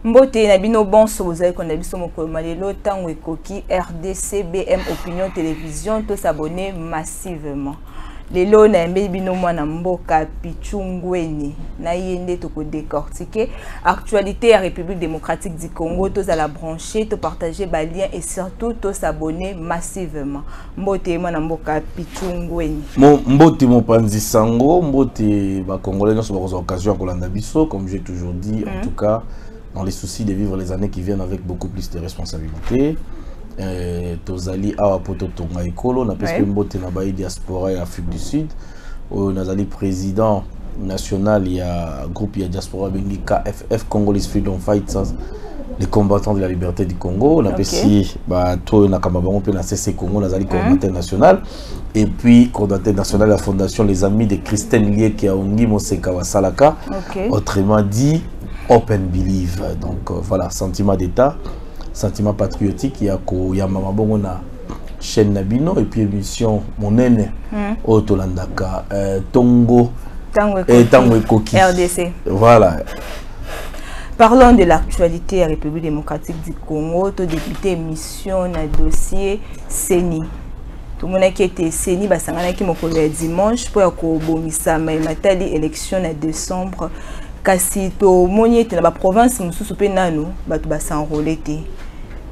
Mbote na bino bonso bozali konda biso mokolo malelo tango ekoki RDC BM Opinion Télévision to s'abonner massivement. Lelo na yembe bino mwana mboka Pichungweni na yende to ko décortiquer actualité ya République démocratique du Congo to za la brancher to partager ba lien et surtout to s'abonner massivement. Mbote mwana mboka Pichungweni. Mbote mopanzi sango, mbote ba congolais nous avons occasion kolanda biso comme j'ai toujours dit en tout cas dans les soucis de vivre les années qui viennent avec beaucoup plus de responsabilités. Tozali awa poto tonga ekolo na parce que mbote na baï diaspora et Afrique du Sud. Nazali président national il y a groupe il y a diaspora bengi KFF Congolese Freedom Fighters, les combattants de la liberté du Congo. On a pesi ba to na kamabango pe na CC Congo nazali coordinateur national et puis coordinateur national de la fondation les amis de Christine Lié qui a ongi Moseka wa Salaka. Autrement dit Open Believe. Donc voilà, sentiment d'état, sentiment patriotique, il y a mama bongo na chaîne Nabino et puis émission monene Otolandaka Tongo et Tango Ekoki RDC. Voilà. Parlons de l'actualité de la République démocratique du Congo. Tout député mission na dossier CENI. Tout le monde qui était CENI basangana ki mokolo ya dimanche pour ko bomisa matali élection na décembre. Kasi to moniete na ba province mususu pe nanu batu ba s'enrôler té.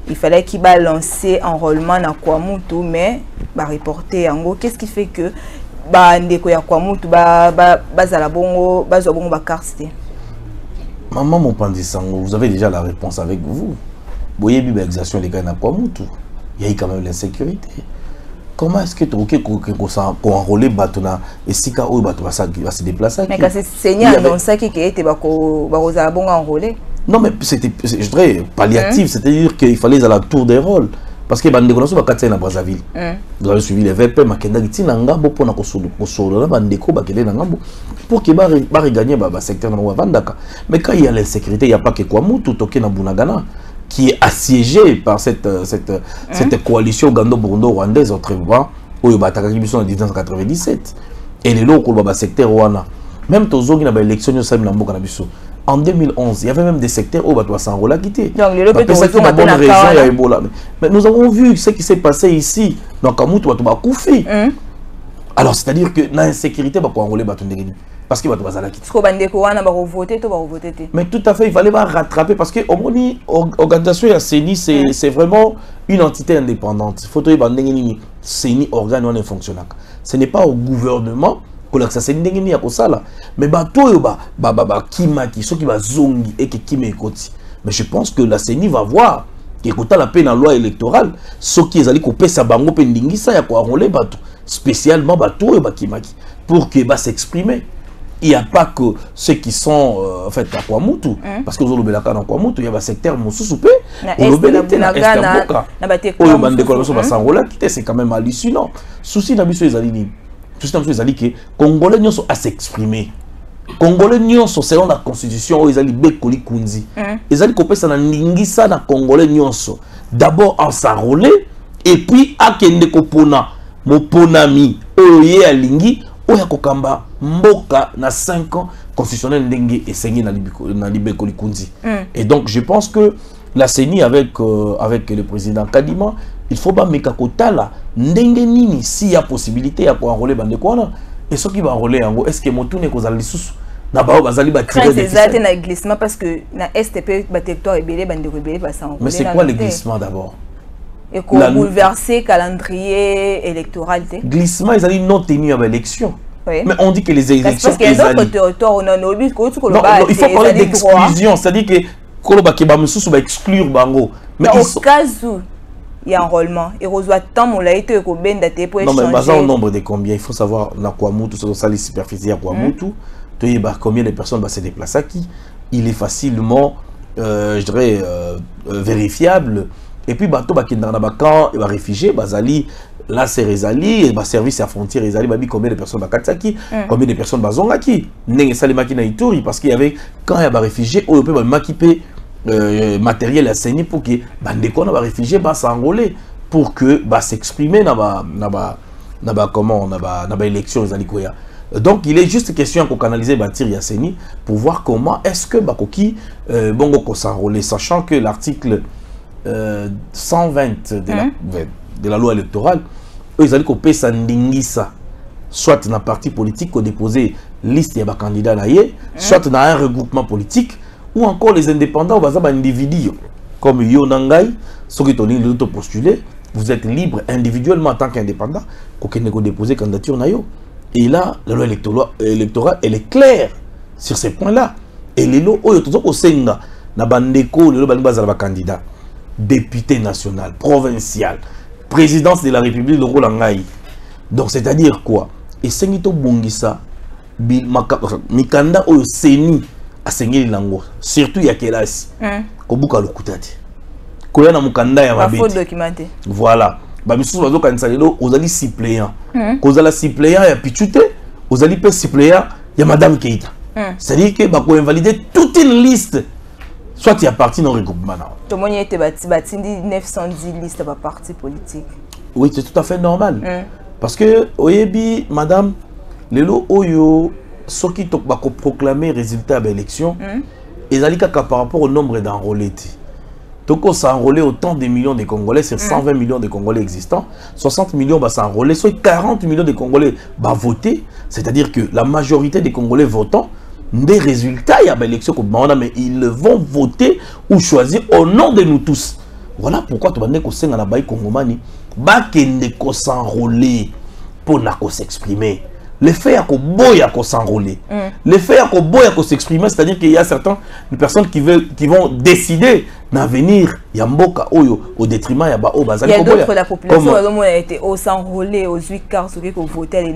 Il fallait qu'il va lancer enrôlement na Kwamutu mais ba reporter yango qu'est-ce qui fait que ba ndeko ya Kwamutu ba za bongo ba zo bongo ba carte. Maman mon pandisango, vous avez déjà la réponse avec vous. Boye bi ba exercition les gars na Kwamutu. Il y a eu quand même l'insécurité. Comment est-ce que tu as enrôlé Batona et si quand il va se déplacer? Mais quand c'est Seigneur dans ça qui était enrôlé. Non mais c'était, je dirais, palliatif, c'est-à-dire qu'il fallait à la tour des rôles. Parce que bande konaso ba katsa na Brazzaville. Vous avez suivi les VP Makenda Gitina Ngambo pour na kosolo na bande ko ba kende na Ngambo pour que ba regagner ba secteur na Wavandaka. Mais quand il y a l'insécurité, il n'y a pas que Kwamutu toke na Bunagana qui est assiégé par cette coalition Ugando-Burundo-Rwandaise autrement, au Batakaki Biso en 1997. Et les locaux dans le secteur Rwanda. Même Tozo qui n'a pas élection en 2011, il y avait même des secteurs où Batoa s'enrôler quitté. Donc les locaux ont bonne raison. Mais nous avons vu ce qui s'est passé ici. Donc Kamutu Batoa Koufi. Alors c'est-à-dire que l'insécurité va enrôler Batundegeni. Parce que mais tout à fait, il fallait rattraper parce que l'organisation de CENI, c'est vraiment une entité indépendante. Il faut que CENI organe ne fonctionne. Ce n'est pas au gouvernement que ça c'est ndengeni ya kosala. Mais mais je pense que la CENI va voir écoutant la peine en loi électorale, ce qui est allé couper sa bango pendingisa ya ko enrôler bato spécialement bato et bakimaki pour que s'exprimer. Il n'y a pas que ceux qui sont en fait à Kwamutu, parce que vous avez la dans Kwamutu, il y a un secteur Moussoupé, c'est quand même hallucinant. Souci d'habitude les alliés, souci d'habitude les alliés que Congolais n'y sont à s'exprimer. Congolais n'y sont selon la constitution, ils allaient bekoli kunzi. Ils allaient couper ça dans l'ingisa na Congolais n'y sont. D'abord en s'enrôler et puis à kende kopona, moponami, oye alingi. Oya kokamba mboka na 5 ans constitutionnel ndenge et saigné na libekoli kunzi. Et donc je pense que la CENI avec le président Kadima, il faut pas mekakotala ndenge nini s'il y a possibilité à enrôler bande kwana et ceux qui va enrôler yango est-ce que motune ko zali lisusu na bao bazali ba tirer des c'est na glissement parce que na STP ba territoire ebele bande rebelle ba s'enrôler. Mais c'est quoi le glissement d'abord? Et qu'on bouleverser calendrier électoral. Glissement, ils allaient non tenir à l'élection. Mais on dit que les élections. Parce qu'il y a d'autres territoires, non, il faut parler d'exclusion. C'est-à-dire que Koloba Kebamusu va exclure Bango. Mais au cas où il y a enrôlement, et reçoit tant mon laïté que ben daté pour échanger. Non, mais basé au nombre de combien, il faut savoir na Kwamutu, sur sa superficie à Kwamutu, combien de personnes va se déplacer à qui. Il est facilement, je dirais, vérifiable. Et puis bateau ba kindana ba camp et ba réfugiés bazali là c'est rezali et ba service à frontière rezali ba bi combien de personnes ba katsaki combien de personnes ba zongaki ndenge salima ki na Ituri parce qu'il y avait quand il y a ba réfugiés au peut ba makiper matériel à CENI pour que ba ndeko na ba réfugiés ba s'enrôler pour que ba s'exprimer na ba comment na ba élection rezali koya Donc, il est juste question de canaliser Batir Yasseni pour voir comment est-ce que Bakoki Bongo s'enrôler, sachant que l'article 120 de la loi électorale, eux, ils allaient couper sa ndingisa, soit dans un parti politique qui a déposé liste de candidats, soit dans un regroupement politique, ou encore les indépendants, ou des individus, comme Yonangai, ceux qui ont postulé, vous êtes libre individuellement en tant qu'indépendant, qu'on ait déposé candidature. Et là, la loi électorale, elle est claire sur ces points-là. Et les lois, au Senga, na bandeko, les lois candidat, député national, provincial, présidence de la République, le rôle en donc, c'est-à-dire quoi? Et Sengito Bongisa, Mikanda ou Seni, a Sengeli Lango, surtout il y a Kelasi, Kobuka Lokutati. Koya na Mukanda ya Mabeti. Faut documenter. Voilà. Bamisous bazo kansalelo ozali suppléant. Kozala suppléant ya Pichute, ozali pe suppléant ya Madame Keita. C'est-à-dire que bako invalider toute une liste. Soit il y a parti dans le regroupement. Tout le monde était bâti 910 listes par parti politique. Oui, c'est tout à fait normal. Parce que oyebi Madame lelo oyo soki tok bako proclamer résultat de l'élection, ezali kaka par rapport au nombre d'enrôlés. Donc on s'enrôler autant de millions de Congolais sur 120 millions de Congolais existants, 60 millions va s'enrôler, soit 40 millions de Congolais va voter, c'est-à-dire que la majorité des Congolais votant, des résultats, il y a l'élection mais ils vont voter ou choisir au nom de nous tous. Voilà pourquoi tu vas dire que c'est un bail congomani, ne s'enrôler pour s'exprimer. Le fait à s'enrôler, le fait à s'exprimer, c'est-à-dire qu'il y a certaines personnes qui vont décider d'avenir Yamboka au détriment de Bazali. Il y a d'autres de la population qui a été s'enrôler aux 8 quarts ceux qui ont voté les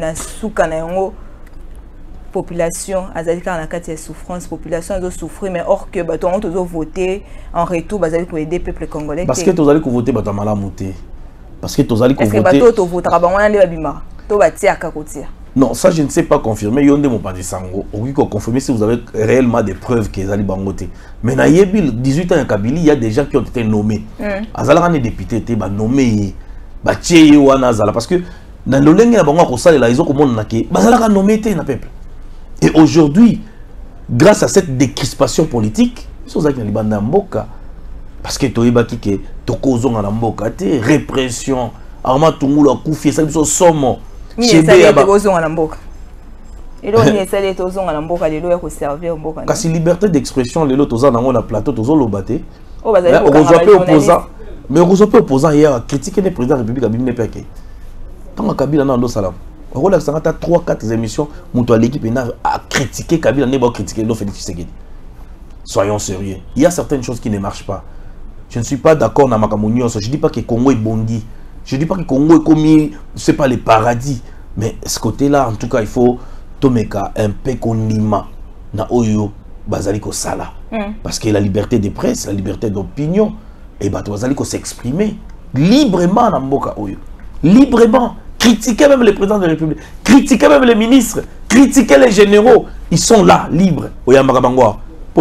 population Azali car na kati ya souffrance population a souffrir mais or que bato on tous voté en retour Bazali pour aider peuple congolais. Parce que tous allez voter bato malamuté. Parce que tous allez voter. Parce que bato votera ba on a babima. To batia kakotia. Non, ça je ne sais pas confirmer. Yonde mon pas sango. Oui, confirmer si vous avez réellement des preuves qu'ils allaient bangoter. Mais na yebil 18 ans en Kabylie, il y a des gens qui ont été nommés. Azala les députés étaient nommés. Ba tcheye wana azala parce que dans le lenge na bango ko sala la ils ont comment na ke bazala nommé té na peuple. Et aujourd'hui, grâce à cette décrispation politique, parce que tu as dit que tu répression, arma tungula koufi, ça sont somme. Kasi liberté d'expression, les autres ont un plateau, tous ont le batté. Mais on a opposant hier à critiquer le président de la République à Bimne Peke. Tant que Kabila n'a pas salam. On a 3-4 émissions où l'équipe a critiqué Kabila, n'a pas critiqué Félix Tshisekedi. Soyons sérieux. Il y a certaines choses qui ne marchent pas. Je ne suis pas d'accord dans Makamounios. Je ne dis pas que le Congo est bondi. Je ne dis pas que le Congo est commis, ce n'est pas le paradis. Mais ce côté-là, en tout cas, il faut tomeka un peu konima na oyo bazali ko sala. Parce que la liberté de presse, la liberté d'opinion, et bah bazali ko s'exprimer librement na mboka oyo. Librement. Critiquer même les présidents de la République, critiquer même les ministres, critiquer les généraux. Ils sont là, libres. Pour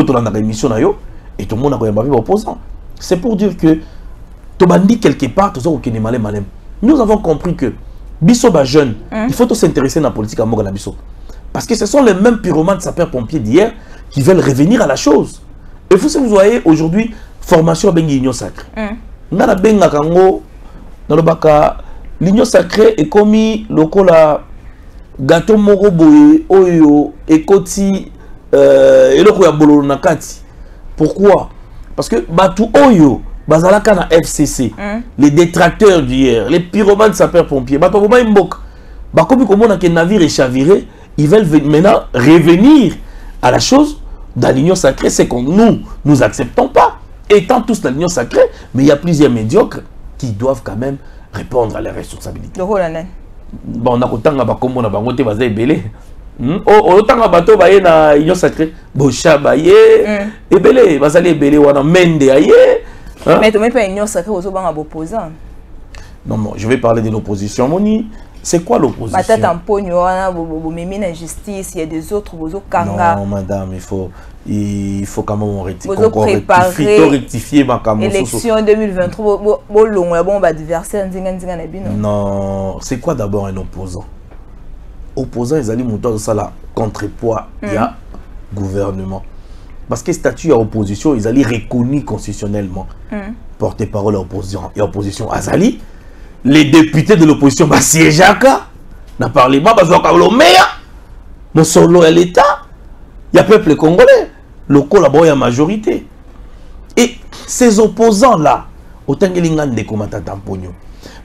tout le monde émission et tout le monde a opposant. C'est pour dire que Tobandi quelque part, nous avons compris que Bissoba jeune, il faut s'intéresser à la politique à Mogana Bisso. Parce que ce sont les mêmes pyromanes sapeurs-pompiers d'hier qui veulent revenir à la chose. Et vous voyez aujourd'hui, formation à Bengi Union Sacrée. Nana Benga Kango, dans le Baka. L'union sacrée est commis lokola gâteau moroboé oyo ekoti eloko ya bololo nakati. Pourquoi? Parce que batu oyo bazalaka na FCC, les détracteurs d'hier, les pyromanes sapeurs-pompiers, batu ba imboka bakomi komona que navire est chaviré, ils veulent maintenant revenir à la chose dans l'union sacrée, c'est que nous acceptons pas étant tous dans l'union sacrée, mais il y a plusieurs médiocres qui doivent quand même répondre à leurs responsabilités. Bon, on a autant de comme on a bangoté basé belé. Autant de bateau baye na union sacrée. Bocha baye et belé, basale belé wana mende aye. Mais tu mets pas union sacrée aux opposants. Non, non, je vais parler de l'opposition. Moni, c'est quoi l'opposition? Peut-être en pogno, il y a injustice, il y a des autres, non, madame, il faut quand même rectifier ma élection 2023, bon adversaire. Non, c'est quoi d'abord un opposant? opposant ezali moto de ça là contrepoids il y a gouvernement parce que statut à opposition ils allaient reconnu constitutionnellement porte-parole à opposition azali les députés de l'opposition ba siégeaka na parlement bazwaka lo meya mon solo à l'état il y a peuple congolais locaux là-bas il y a majorité et ces opposants là autant que linga ndeko Matata Mponyo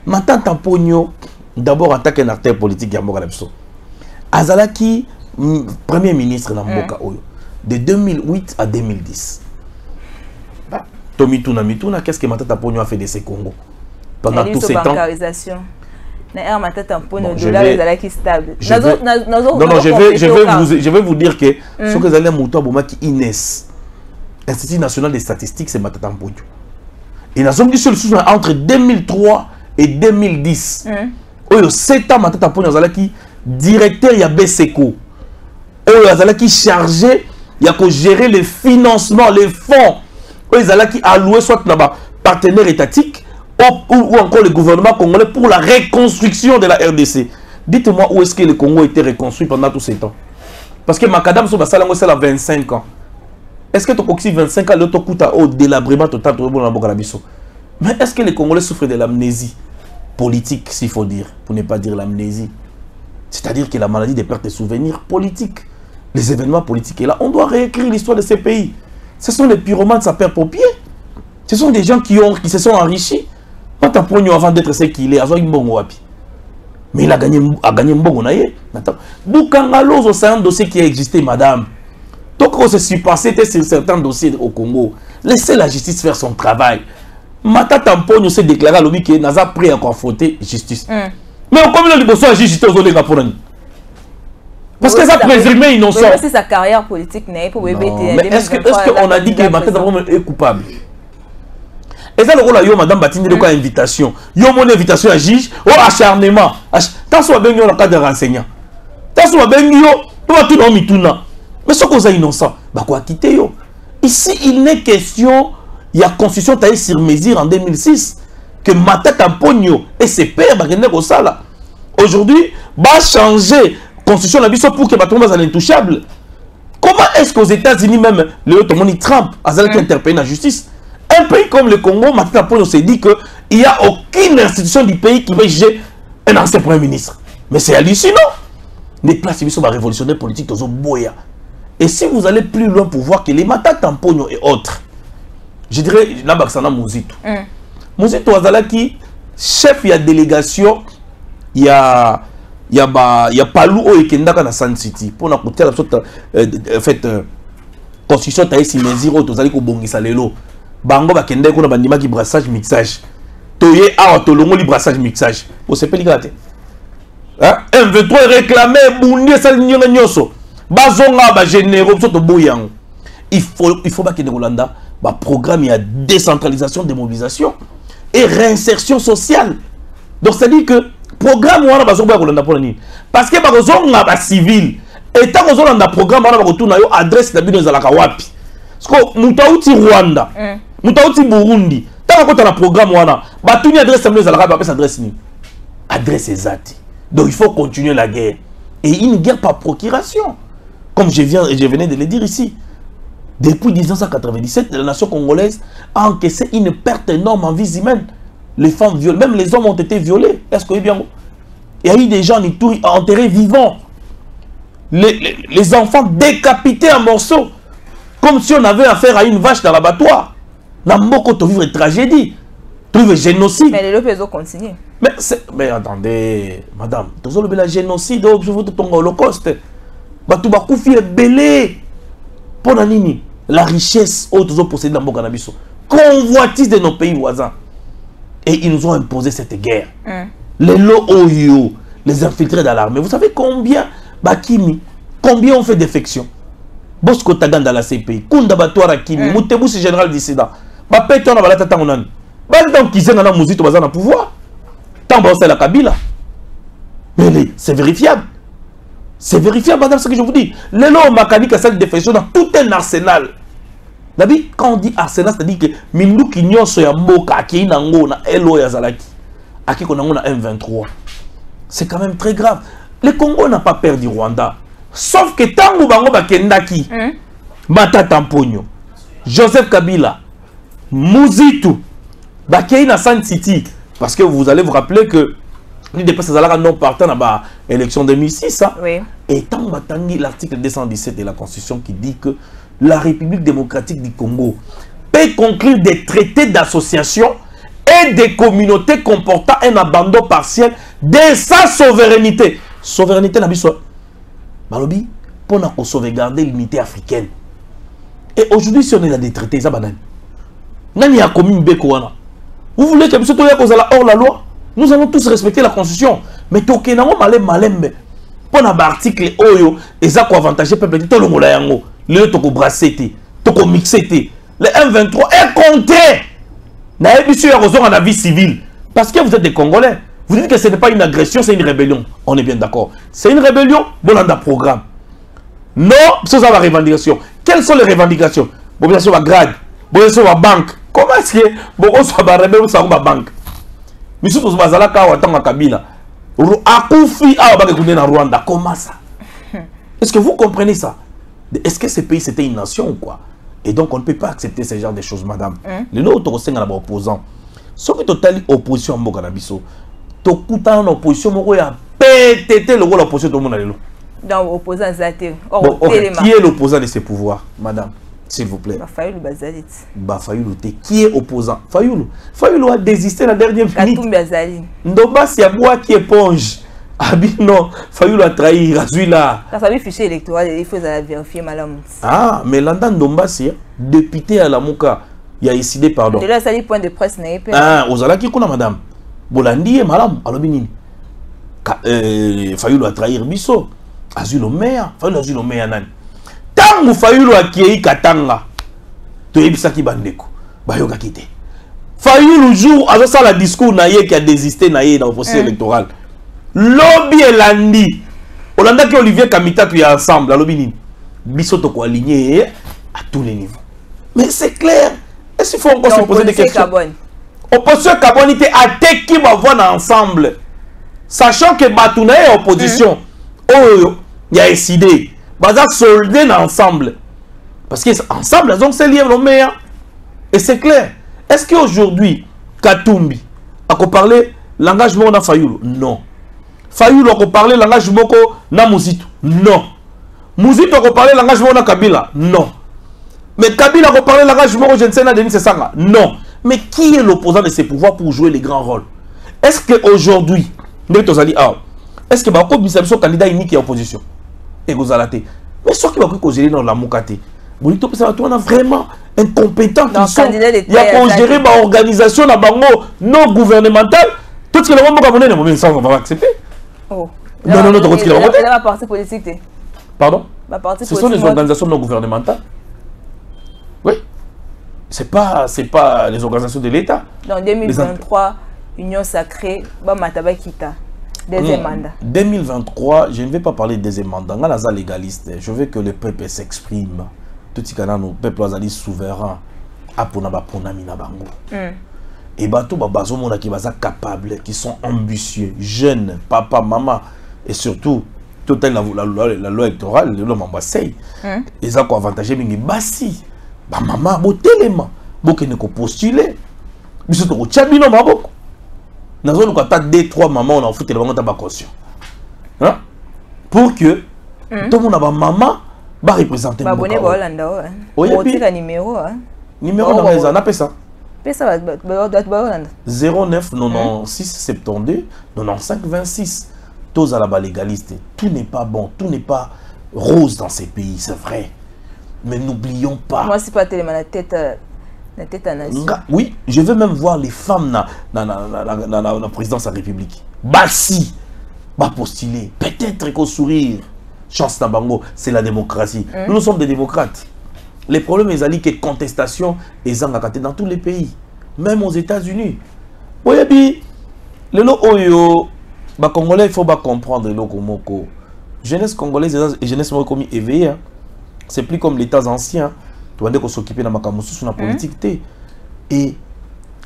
Matata Mponyo d'abord en tant qu'un acteur politique ya mboka na biso azalaki premier ministre na mboka oyo de 2008 à 2010. Tomituna Mituna, qu'est-ce que Matata Mponyo a fait de ces Congo pendant tous ces temps? Je vais vous dire que ce que vous allez monter qui INES, Institut National des Statistiques, c'est Matata Mponyo. Et nous avons dit entre 2003 et 2010. Oyo 7 ans Matata Mponyo qui directeur ya BSECO. Oyo qui chargé il y a que gérer les financements, les fonds. Ils allaient qui allouer soit là-bas partenaires étatiques ou encore le gouvernement congolais pour la reconstruction de la RDC. Dites-moi où est-ce que le Congo a été reconstruit pendant tous ces temps? Parce que Makadam sur Basalango c'est à 25 ans. Est-ce que tu as 25 ans le taux coûte au délabrement total mais est-ce que les Congolais souffrent de l'amnésie politique, s'il faut dire, pour ne pas dire l'amnésie? C'est-à-dire que la maladie des pertes de souvenirs politiques. Les événements politiques. Et là, on doit réécrire l'histoire de ces pays. Ce sont les pyromanes sapeurs-pompiers. Ce sont des gens qui se sont enrichis. Matata Mponyo avant d'être ce qu'il est, mais il a gagné Mbongo. Boukangalo, c'est un dossier qui a existé, madame. Donc, on s'est passé sur certains dossiers au Congo. Laissez la justice faire son travail. Matata Mponyo s'est déclaré à l'OMI qu'il n'a pas pris à confronter justice. Mais au commun de Bosso a justice aux Olé Gaporani. Parce que ça présumé innocent. Mais c'est sa carrière politique. Mais est-ce qu'on a dit que Matata Mponyo est coupable? Et ça, le rôle de madame Batini de quoi invitation. Yo mon invitation à juge, au acharnement. Tant soit bien le cas de renseignant. Tant soit bien yo, tout le monde. Mais ce qu'on a innocent, bah quoi quitter yo. Ici, il n'est question, il y a constitution taillée sur mesure en 2006 que Matata Mponyo et ses pères bah au sala. Aujourd'hui, bah changer constitution la pour que Matata soit intouchable. Comment est-ce qu'aux États-Unis même le Tomoni Trump a été interpellé dans la justice? Un pays comme le Congo, Matata Mponyo s'est dit qu'il n'y a aucune institution du pays qui va juger un ancien premier ministre. Mais c'est hallucinant. Les places sont révolutionnaires politiques dans Boya. Et si vous allez plus loin pour voir que les Matata Mponyo et autres, je dirais, là, Baksana Mouzito. Mouzito Azalaki, chef de la délégation, il y a Palou Oekendaka na San City. Pour nous la fait constitution taille si mesiro, tu allez kobongisa lelo. Bango ba kende ko na bandima ki brassage mixage. Toye awa tolongo li brassage mixage. Bo c'est pas ligate. Hein? M23 réclamé bundi sa nyonga nyoso. Bazonga ba généraux soto boyang. Il faut ba kende Rolanda ba programme ya décentralisation, démobilisation et réinsertion sociale. Donc ça dit que programme wana bazonga Rolanda pour nini? Parce que ba zonga ba civil et tant que on a programme wana ba retourna yo adresse na bino zalaka wapi. Parce que Moutauti Rwanda, Moutauti Burundi, tant qu'on a un programme, batuni adresse adresse ni. Adresse exacte. Donc il faut continuer la guerre. Et une guerre par procuration. Comme je venais de le dire ici. Depuis 1997, la nation congolaise a encaissé une perte énorme en vies humaines. Les femmes violées, même les hommes ont été violés. Est-ce que bien? Il y a eu des gens enterrés vivants. Les enfants décapités en morceaux. Comme si on avait affaire à une vache dans l'abattoir. Namboko, tu vivre une tragédie. Tu vivre un génocide. Mais les lopes continuent. Mais attendez, madame, tu as le génocide, tu veux ton holocauste. Tu vas couper belé. Pour la richesse, tu as possédé dans le Bokanabiso. Convoitise de nos pays voisins. Et ils nous ont imposé cette guerre. Les Lo-Oyo, les infiltrés dans l'armée. Vous savez combien, Bakimi, combien on fait défection? Bosco Tagan dans la CPI, Kunda Batouara Kimi, Moutebousi général dissident. Ba péton na balata tangonan. Ba donc qui na Mouzito bazana pouvoir. Tant c'est la Kabila. Mais c'est vérifiable. C'est vérifiable, madame, ce que je vous dis. Les lois mécaniques à cette défection dans tout un arsenal. Nabi, quand on dit arsenal, c'est-à-dire que Mindu Kinyon Soya Mboka, qui nango na Elo Yazalaki, à qui qu'on a M23. C'est quand même très grave. Le Congo n'a pas perdu Rwanda. Sauf que tango bango bakendaki. Mata Tamponyo, Joseph Kabila, Muzitu, bakei na San City. Parce que vous allez vous rappeler que l'IDPS a non partant dans l'élection 2006. Hein? Oui. Et tant que l'article 217 de la Constitution qui dit que la République démocratique du Congo peut conclure des traités d'association et des communautés comportant un abandon partiel de sa souveraineté. Souveraineté n'a pas Balobi pour sauvegarder l'unité africaine. Et aujourd'hui, si on est dans des traités, ça banane. Nani a commis une bécoana. Vous voulez que monsieur Toya cause hors la loi? Nous allons tous respecter la Constitution. Mais tokenamo malem pour l'article oyo et ça quoi avantager peuple tout le monde là yango. Le toko brassete, toko mixete. Le M23 est contre. Na ebisu ya raison en avis civil parce que vous êtes des Congolais. Vous dites que ce n'est pas une agression, c'est une rébellion. On est bien d'accord. C'est une rébellion, bolanda programme. Non, c'est ça la revendication. Quelles sont les revendications? Bon, bien sûr, la grade, bon, bien sûr, la banque. Comment est-ce que bon, soit la rebelle ou ça la banque? Mais surtout, ça va quand on a Kabila. Akufi a na Rwanda. Comment ça? Est-ce que vous comprenez ça? Est-ce que ce pays c'était une nation ou quoi? Et donc on ne peut pas accepter ce genre de choses, madame. Les autres sont opposants. Ce qui est totalement opposition à Mbokanabiso. Tokuta en opposition, il y a PTT le rôle l'opposition de tout le monde. Donc opposant Zate. Qui est l'opposant de ces pouvoirs, madame? S'il vous plaît. Fayoulou Bazalit. Fayoulou, qui est opposant? Fayoulou a désisté la dernière minute. Katumbi Azali. Ndoba Siaboua qui éponge. Ah bien non, Fayoulou a trahi Razouila. La famille fichier électoral, il faut vérifier madame. Ah, mais l'anda Ndomba c'est député à la Mouka. Il a décidé pardon. De là, ça dit point de presse n'est pas. Ah, Ozala qui connaît madame. Bolandi et madame, alors binini. Fayoulou a trahi Bisso. Azul au maire, Fayoulou Azul au maire nan. Tangu Fayoulou a kiei Katanga. To ebisaki bandeko. Bayoka kite. Fayoulou jour à ça la discours naïe qui a désisté naïe dans le processus électoral. Lobby et Landi. Olanda qui Olivier Kamita qui est ensemble, lobby ni. Bisso to ko aligné à tous les niveaux. Mais c'est clair. Est-ce qu'il faut encore se poser des questions? Opposition Carbone était à qui va voir ensemble. Sachant que Batouna est opposition. Oh, il y a décidé. Baza soldé ensemble. Parce qu'ensemble, ils ont se lié le meilleur. Et c'est clair. Est-ce qu'aujourd'hui, Katumbi a parlé l'engagement de Fayoulou? Non. Fayoulou a parlé l'engagement de Muzitu? Non. Muzitu a parlé l'engagement de Kabila? Non. Mais Kabila a parlé l'engagement de Jensena Denis Sanga? Non. Mais qui est l'opposant de ces pouvoirs pour jouer les grands rôles? Est-ce qu'aujourd'hui, est-ce que Bako Bissabso candidat unique qui est opposition? Et vous allez. Mais ce qui va causer dans la Moukate, on a vraiment incompétent qui sont. Il y a gérer l'organisation non gouvernementale. Tout ce que le monde va accepter. Oh. Non, non, non, tout ce qu'il a la partie politique. Pardon? Ce sont des organisations non gouvernementales. Oui. C'est pas les organisations de l'État. Dans 2023, Union Sacrée, Mataba Kita. Deuxième mandat. 2023, je ne vais pas parler de deuxième mandat. On est légaliste. Je veux que le peuple s'exprime. Tout ce que nous peuple est souverain. Et bateau bazomona qui sont capables, qui sont ambitieux, jeunes, papa, maman, et surtout total la loi électorale, le loi Mambasei. Ils ont avantagé mingi basi. Ba maman bo telema, bo que ne ko postuler. Biso to chabino maboko. Nous avons 2-3 mamans, on a foutu le banc de caution. Hein? Pour que tout le monde a maman va représenter le Hollande. Oui, numéro. Numéro dans les années, ça. 09 96 72 95 26. Tous à la légaliste. Tout n'est pas bon, tout n'est pas rose dans ces pays, c'est vrai. Mais n'oublions pas. Moi, c'est pas tellement la tête. Oui, je veux même voir les femmes dans la présidence de la République. Bassi, va postuler. Peut-être qu'au sourire, chance Nabango, c'est la démocratie. Nous sommes des démocrates. Les problèmes, ils que contestation et dans tous les pays, même aux États-Unis. Oui, le Oyo, les Congolais, il faut comprendre le Komoko. Jeunesse congolaise et jeunesse commis éveillée. C'est plus comme les temps anciens. Tu vas s'occuper de la politique. Et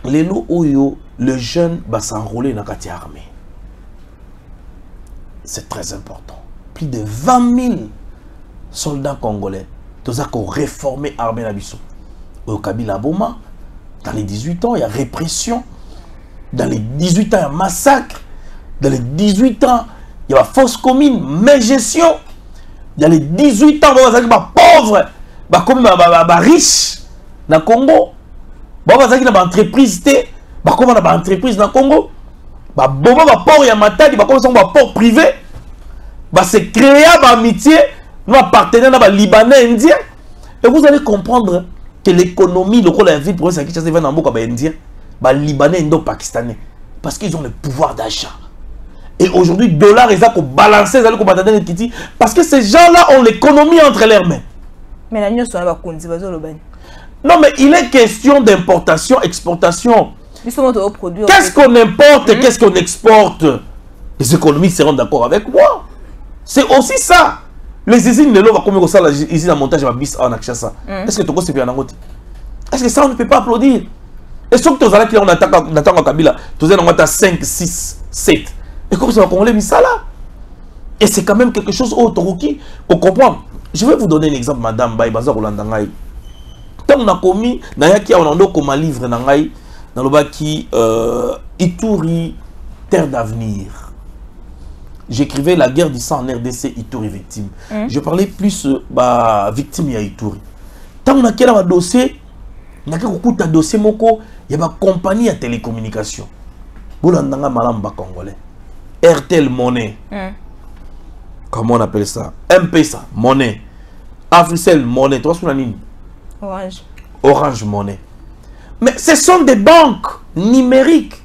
les Oyo, le jeune va s'enrôler dans la armée. c'est très important. Plus de 20 000 soldats congolais, tous ont réformé l'armée Nabiso. Au Kabila Boma, dans les 18 ans, il y a répression. Dans les 18 ans, il y a massacre. Dans les 18 ans, il y a force commune, mais gestion. Dans les 18 ans, il y a pauvres, comme riches dans le Congo. Il y a une entreprise, comme une entreprise dans le Congo. Il y a un port, il y a un port privé. C'est créer une amitié, nous appartenons à Libanais, Indiens. Et vous allez comprendre que l'économie, le rôle de la ville pour eux, c'est qu'ils sont Indiens, Libanais, Indo-Pakistanais. Parce qu'ils ont le pouvoir d'achat. Et aujourd'hui, dollar, ils ont balancé, ils ont balancé les Kiti. Parce que ces gens-là ont l'économie entre leurs mains. Mais la nuit, non, mais il est question d'importation, exportation. Qu'est-ce qu'on importe, qu'est-ce qu'on exporte? Les économistes seront d'accord avec moi. C'est aussi ça. Les usines de l'eau, comme ça, les usines à montage, en Akshasa. Est-ce que tu as bien en Est-ce que ça, on ne peut pas applaudir? Et sauf que tu as dit qu'on attend à Kabila, tu as 5, 6, 7. Et comme ça, on Congolais mis ça là. Et c'est quand même quelque chose autre pour comprendre. Je vais vous donner un exemple, madame Baye Bazar Rolandangaï. Quand on a commis, on a comme un livre dans le bas qui Ituri, terre d'avenir. J'écrivais la guerre du sang en RDC, Ituri victime. Je parlais plus victime à Ituri. Tant on a quel dossier, on a un dossier moko, il y a une compagnie de télécommunication. Boulandanga Malamba Congolais. RTL Monnaie. Comment on appelle ça? M-Pesa Monnaie. Africell Monnaie. Tu vois ce qu'on a dit? Orange. Orange Monnaie. Mais ce sont des banques numériques.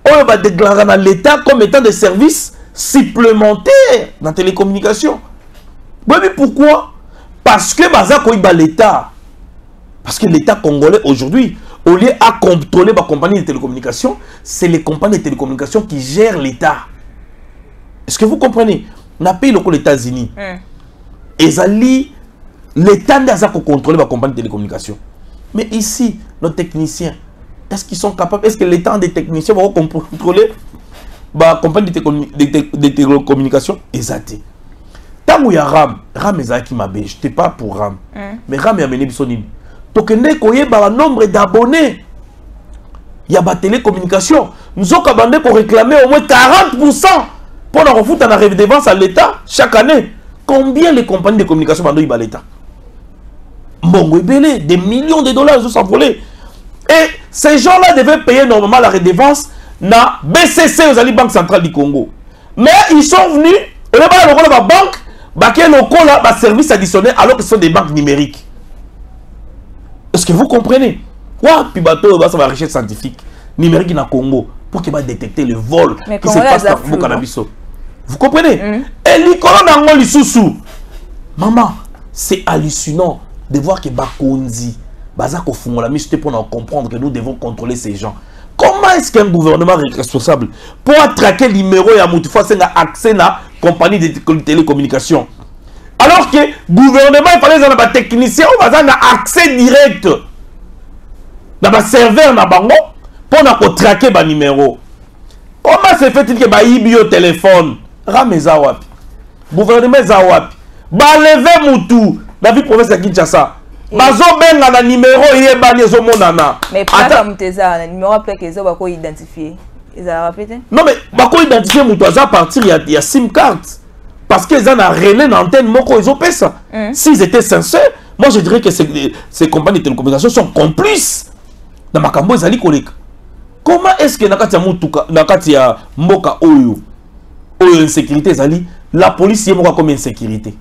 On va déclarer dans l'État comme étant des services supplémentaires dans la télécommunication. Oui, mais pourquoi? Parce que l'État. Parce que l'État congolais aujourd'hui, au lieu de contrôler les compagnies de télécommunications, c'est les compagnies de télécommunications qui gèrent l'État. Est-ce que vous comprenez? On a payé les États-Unis. Et l'État n'a pas contrôlé les compagnies de télécommunications. Mais ici, nos techniciens, est-ce qu'ils sont capables? Est-ce que l'État des techniciens vont contrôler les compagnies de télécommunications? Exact. Tant qu'il y a RAM est qui m'a je n'étais pas pour RAM. Mais RAM est amené bisonine. Donc, il y a un nombre d'abonnés. Il y a des télécommunications. Nous avons réclamé au moins 40% pour la refoutre en redevance à l'État chaque année. Combien les compagnies de communication ont à l'État? Des millions de dollars, ils ont s'envolé. Et ces gens-là devaient payer normalement la redevance dans BCC, aux Banque Centrale du Congo. Mais ils sont venus, au lieu de la banque, qui est le service additionnel alors que ce sont des banques numériques. Est-ce que vous comprenez? Puis bateau, ça va recherche scientifique numérique dans le Congo pour qu'il va détecter le vol qui se passe dans le cannabis. Vous comprenez? Et l'icône dans le sous. Maman, c'est hallucinant de voir que Bakonzi, Bazako Fungola, pour comprendre que nous devons contrôler ces gens. Comment est-ce qu'un gouvernement est responsable pour traquer le numéro et à Moutifoua, c'est accès à la compagnie de télécommunications? Alors que le gouvernement, il fallait avoir des techniciens, on va avoir accès direct dans le serveur pour traquer le numéro. Comment se fait-il que Baïbi au téléphone? Rameza wapi. Gouvernement Zawap. Baleve Moutou. La vie province de Kinshasa. Bazo benga na numéro yebani zo monana. Mais pas comme teza numéro plaque ezo bako identifier. Ils a répété? Non mais bako identifier Moutou à partir il y a SIM card. Parce qu'ils ont un relais d'antenne moko ils ont fait ça. S'ils étaient sincères, moi je dirais que ces compagnies de télécommunications sont complices dans makambo ezali koleka. Comment est-ce que nakati ya Moutuka nakati ya mboka oyo insécurité ezali la police est moka comme insécurité?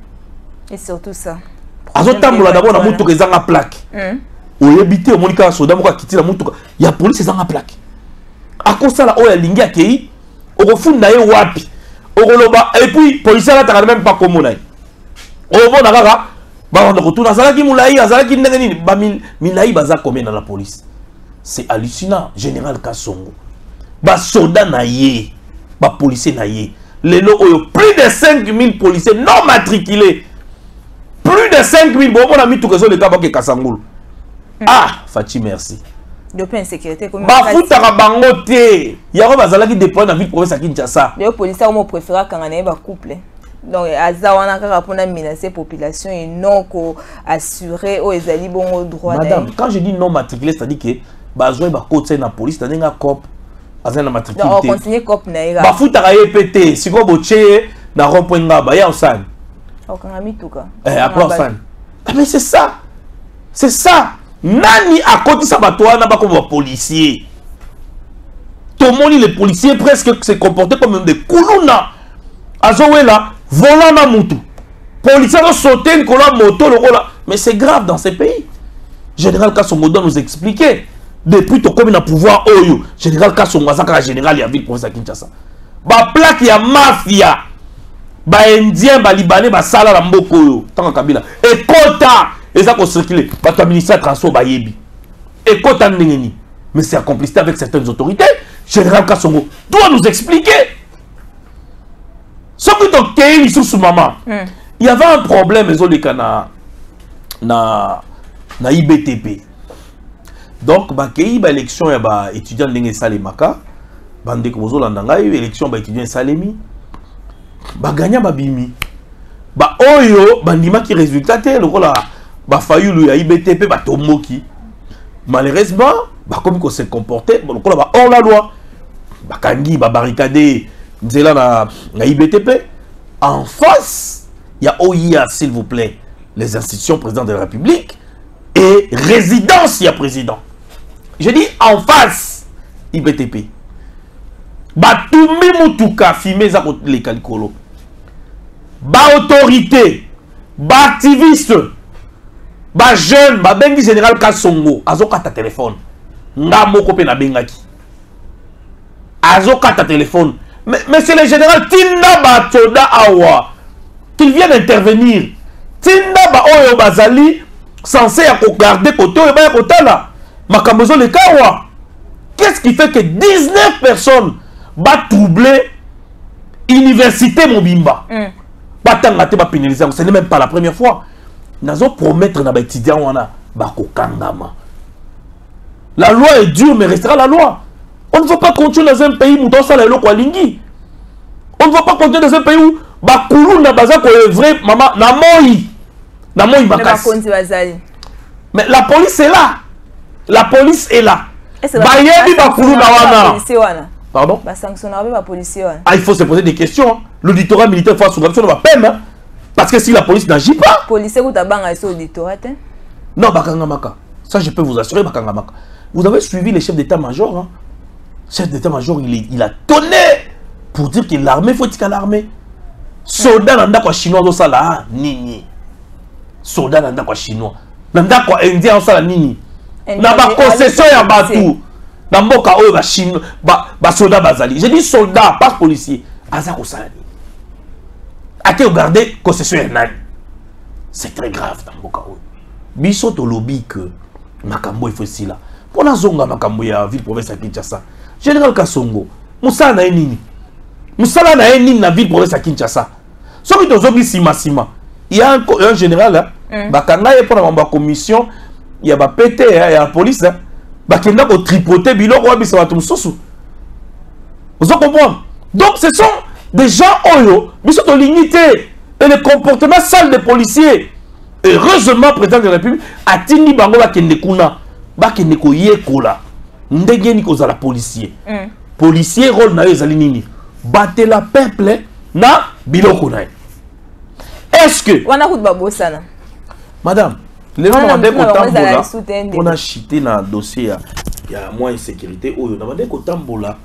Et surtout ça. Azotambola d'abord na Moutuka ezanga plaque. Oyebité omonika soda moka kiti na Moutuka ya police ezanga plaque. Akosala oyo lingi akei okofunda ye wapi? Et puis policier là t'as même pas comme là. Au bon kaka ba on retourne azalaki moulayi azalaki ndenge nini ba milayi baza combien dans la police? C'est hallucinant. Général Kassongo ba soldat na ye ba policier na ye lelo oyo plus de 5000 policiers non matriculés, plus de 5000 bon on a mis tout que les gars ba Kasangulu. Ah Fachi merci de insécurité comme bafutaka bango te yako bazalaki déployer dans ville province à Kinshasa les policiers ont préféré quand on ba couple donc azawana kaka pour menacer population et non ko assurer aux ezali bon droit. Madame, quand je dis non matriculé, c'est-à-dire que bazoy ba côté na police c'est-à-dire nga cop azana matriculé. Donc on continue cop na ira. Bafutaka yepete siko boche na rond-point ngaba ya osani. Okangami tuka. Après osani. Mais c'est ça. C'est ça. Nani a côté sa batoana ba comme policier. Tout le monde les policiers presque se comportaient comme des kuluna. Azowela volant na mutu. Policiers ont sauté une colonne moto le rola. Mais c'est grave dans ces pays. Général Kassongo doit nous expliquer. Depuis tout comme il a pouvoir oyo. Général Kassongo azaka général ya ville province à Kinshasa. Ba plaque ya mafia. Ba indien ba libanais ba sala la mboko yo. Tanga Kabila. Et kota et ça qu'on circule. Ba to ministère transport ba yebi. Et kota ndengeni. Mais c'est à complicité avec certaines autorités. Général Kassongo doit nous expliquer. Ce que tu as dit sous maman. Il y avait un problème na IBTP. Donc ba kei ba élection ya ba étudiant ndenge salemaka bande ko bozolanda ngai élection ba étudiant salemi ba gagna ba bimi ba oyo bandima ki résultat te lokola ba fayulu ya IBTP ba tomoki malheureusement ba comme ko se comporter lokola ba hors la loi ba kangi ba barricade nzela na IBTP en face il y a OIA s'il vous plaît les institutions président de la République et résidence il y a président. Je dis en face IBTP. Batumi mutuka fimé za les calicolo. Ba autorité, ba activiste, ba jeune, ba bengi général Kassongo, azoka ta téléphone. Nga moko pe na bengaki. Azoka ta téléphone. Mais c'est le général Tinda Batoda Awa qu'il vient d'intervenir. Tinda ba oyo bazali censé regarder côté et ba côté là. Makambozo le kawa. Qu'est-ce qui fait que 19 personnes ba troubler université Mobimba. Batanga te ba pénaliser, ce n'est même pas la première fois. Nazo promettre na ba étudiant wana ba kokangama. La loi est dure mais restera la loi. On ne veut pas continuer dans un pays où on sala eloko alingi. On ne veut pas continuer dans un pays où ba kulu na baza ko vrai maman na moi makasi. Mais la police est là. La police est là. Pardon? Ah, il faut se poser des questions. L'auditorat militaire face aux actions de la peine. Hein? Parce que si la police n'agit pas. Non, Bakangamaka. Ça, je peux vous assurer, Bakangamaka. Vous avez suivi les chefs d'état-major. Hein? Le chef d'état-major, il a tonné pour dire que l'armée, faut qu'il y ait l'armée. Soldat nanda kwa chinois do sala nini. Soldat nanda kwa chinois. Nanda kwa indien do sala nini. Na ba concession ya batu. Na mboka oyo ba chinois ba soldat bazali. J'ai dit soldat pas policier. Aza ko sala nini. Ake regarder concession ya nani. C'est très grave dans mboka oyo. Biso to lobby que makambo il faut ici là. Pona zonga makambo ya ville province ya Kinshasa. Général Kassongo, musala na nini? Musala na nini na ville province ya Kinshasa? Ce qui est sima. Il y a un général, bakanga ye pour la commission, il y a ba PT, il y a la police, bakenda ko tripoter biloko wa bisa watu mususu. Vous comprenez? Donc ce sont des gens oyo, biso to lignité et le comportement sale des policiers. Heureusement président de la République atini bango bakende kuna, bakende ko yekola. Ndenge ni ko za la policier. Policier rôle na yo ezali nini? Battre la peuple na biloko na. Est-ce que madame, les gens on a chité dans le dossier il y a moins de sécurité on a demandé kotambola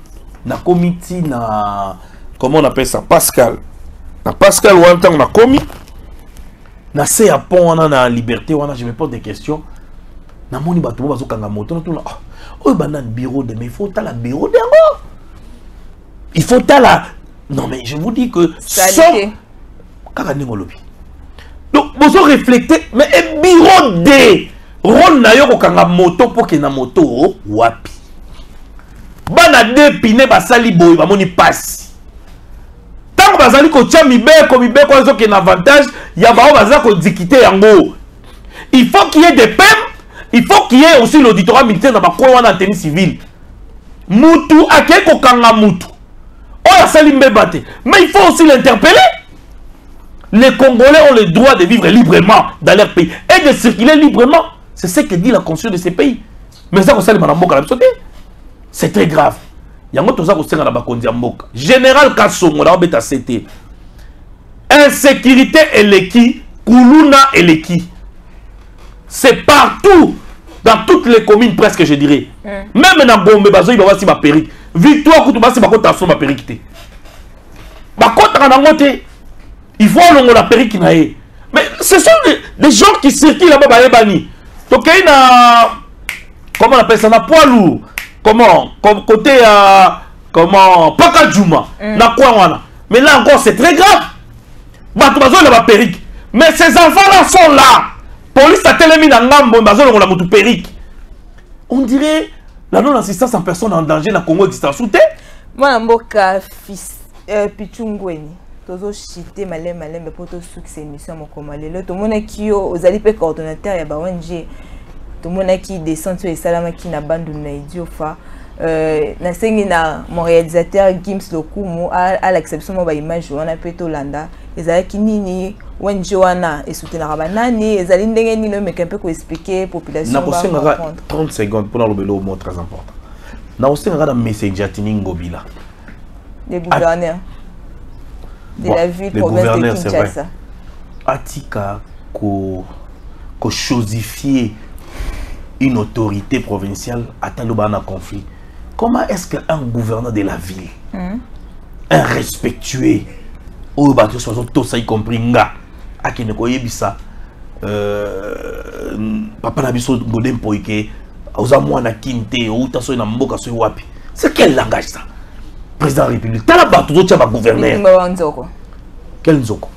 na comité na comment on appelle ça Pascal ou un temps on a commis na c'est à pont on a na liberté on a je me pose des questions na moni bato bazo kanga moto na oh banane bureau de mais il faut la bureau d'ango il faut la non mais je vous dis que donc, vous réfléchissez, mais un bureau de rôle na yo kanga moto pour que na moto wapi. Bana dépine basali boy ba moni passe. Tant bazali ko tia mibeko zo ke na avantage ya ba baza ko dikiter yango. Il faut qu'il y ait des peines, il faut qu'il y ait aussi l'auditorat militaire dans ma tenue civile. Moutou, akeko kanga moutou. Oh, ya sali mbebate. Mais il faut aussi l'interpeller. Les Congolais ont le droit de vivre librement dans leur pays et de circuler librement. C'est ce que dit la constitution de ces pays. Mais ça, c'est très grave. Il y a un autre chose qui Général Kassongo, on a CT. Insécurité et l'équi, Koulouna et l'équi. C'est partout, dans toutes les communes presque, je dirais. Même dans Bombe, il va y avoir Périk. Victoire, il faut aller la Périk. Mais ce sont des gens qui circulent là-bas. Donc, il y a comment on appelle ça, na poids lourd. Comment côté comment Pakadjouma, na quoi wana. Mais là encore c'est très grave. Batubazo la Périk. Mais ces enfants-là sont là. Police a tellement na ngambo bazo la motu Périk. On dirait la non-assistance en personne en danger na Congo existe sous-té. Moi mboka fils Pichungweni. Tozo chité malem mais pour to succès mission moko malelo to mona kiyo ozali pe coordonnateur ya ba ONG. Tout le monde qui descend sur les salams qui n'a pas de idiofa. Mon réalisateur Gims Lokumu à l'exception de l'image on a peut Hollanda. Les qui nini Wenjoana et soutenir Rabanani. Les alindés ni le mec un peu pour expliquer population. 30 secondes pour le mot très important. Na aussi un message à Tiningobila. Les gouverneurs de la ville province de Kinshasa. Atika ko chosifier une autorité provinciale atteint un conflit. Comment est-ce qu'un gouverneur de la ville, un respectueux, ou y compris nga, à qui ne connaît pas papa nabiso godem poike, aux amours na kinte, ou taso na mboka so wapi. C'est quel langage ça? Président de la République, t'as la bateau de ma gouverneur. Quel nzoko?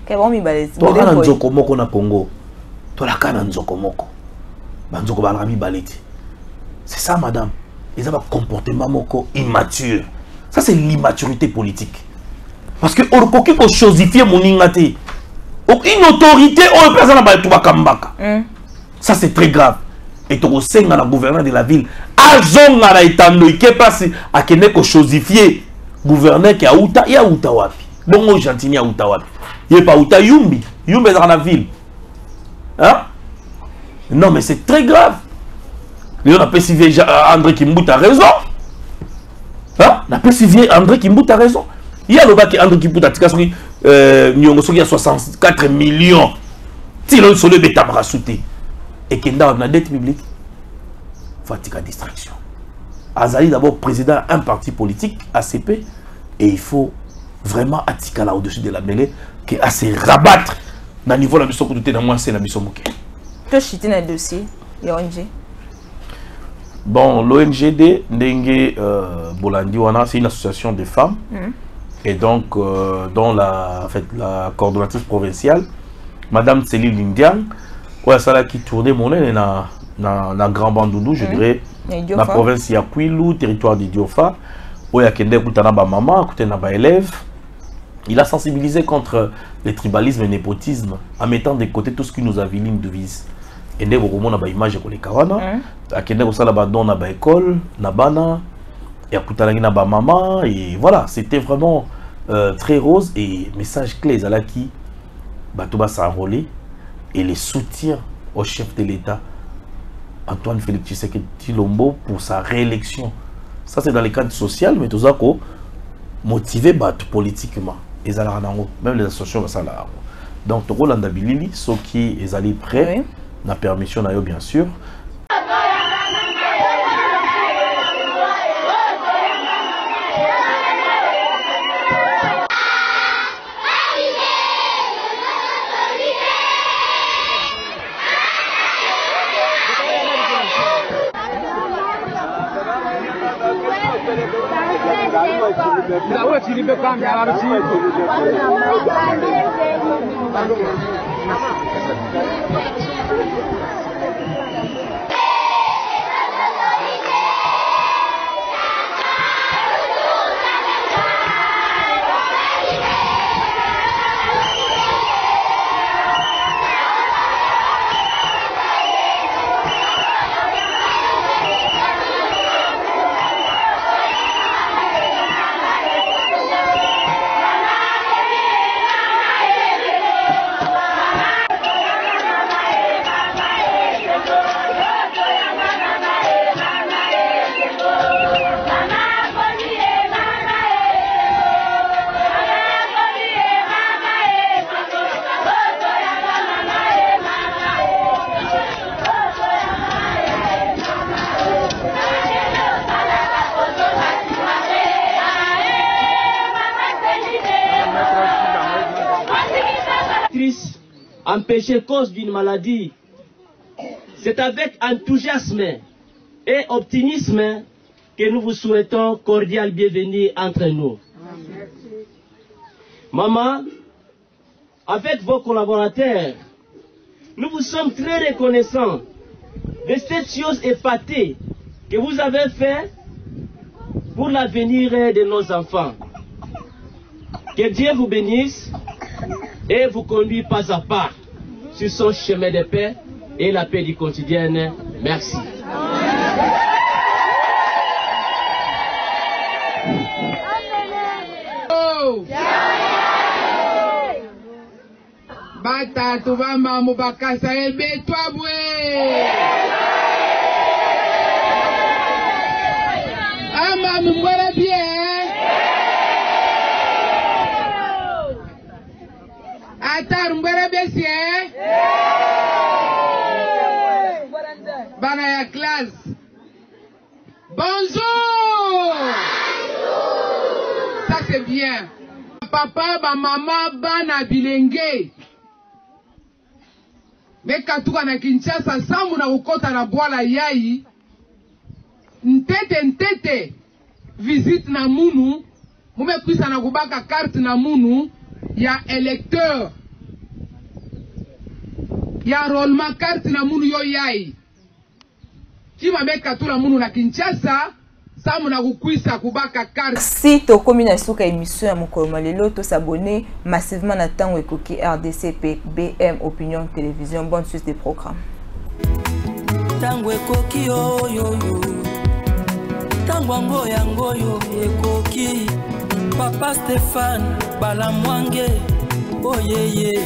Quel bon mi balé? Toi na nzoko moko na Congo. Toi la kana nzoko moko. C'est ça, madame. Ils ont un comportement immature. Ça, c'est l'immaturité politique. Parce que on peut chosifier mon ingate. Une autorité, on peut faire ça, c'est très grave. Et tu sais, la gouverneur de la ville, Azonga na itando qui passe à kene ko chosifier gouverneur qui a outa, il y a outa wapi. Bon, gentini a outa wapi. Il y a pas outa yumbi. Yumbi dans la ville. Hein? Non, mais c'est très grave. On a perçu André Kimbout a raison. Hein? On a perçu André Kimbout a raison. Il y a le bac André Kimbout a dit qu'il y a 64 millions. Si l'on se le met à souté. Et qu'il y a une dette publique. Fatigue à distraction. Azali d'abord président d'un parti politique, ACP. Et il faut vraiment attirer là au-dessus de la mêlée. Qui a se rabattre dans le niveau de la mission que dans moi c'est la mission moquée. Tu as chité dans le dossier, l'ONG. Bon, l'ONGD, Ndenge Bolandiwana, c'est une association de femmes. Et donc, dans la coordonnatrice provinciale, Madame Céline Lindian, ouais, ça là qui tournait mon nez dans Grand Bandoudou, je dirais, la province Yakwilu, territoire d'Idiofa, où il y a Kende Koutanaba Maman, Koutanaba élève. Il a sensibilisé contre le tribalisme et le népotisme en mettant de côté tout ce qui nous a vilé une devise. Et nous avons une image de l'Ekawana, une école, une bana, une maman, et voilà, c'était vraiment très rose et message clé à qui Batouba s'est enrôlé et les soutiens au chef de l'État, Antoine Félix Tshisekedi Tshilombo, pour sa réélection. Ça, c'est dans le cadre social, mais tout ça, motivé politiquement. Même les associations, ça là. Donc, tout le monde a bilili, ceux qui sont allés prêts, la permission, bien sûr. empêché cause d'une maladie. C'est avec enthousiasme et optimisme que nous vous souhaitons cordial bienvenue entre nous. Maman, avec vos collaborateurs, nous vous sommes très reconnaissants de cette chose épatée que vous avez fait pour l'avenir de nos enfants. Que Dieu vous bénisse et vous conduit pas à pas sur son chemin de paix et la paix du quotidien. Merci. Bata tuvamba mubakasa ebe twabwe. Ama mwere bien. Atar mwere besie. Bana ya classe. Bonjour. Ça c'est bien. Papa, ba maman, bana bilenge. Meka tuka na Kinshasa samu na ukota na bwala yai. Ntete visite na munu. Mume kwisa na kubaka carte na munu ya électeur. Ya rolma carte na munu yo yai. Kima meka tula munu na Kinshasa samu na kukwisa kubaka carte. Si to commune suka émission ya mokolo malelo to s'abonner massivement na tango ekoki RDCP BM Opinion Télévision. Bonne suite des programmes. Tango ekoki yo yo yo. Tango yango yo ekoki. Papa Stéphane Balamwange. Oh yeah yeah.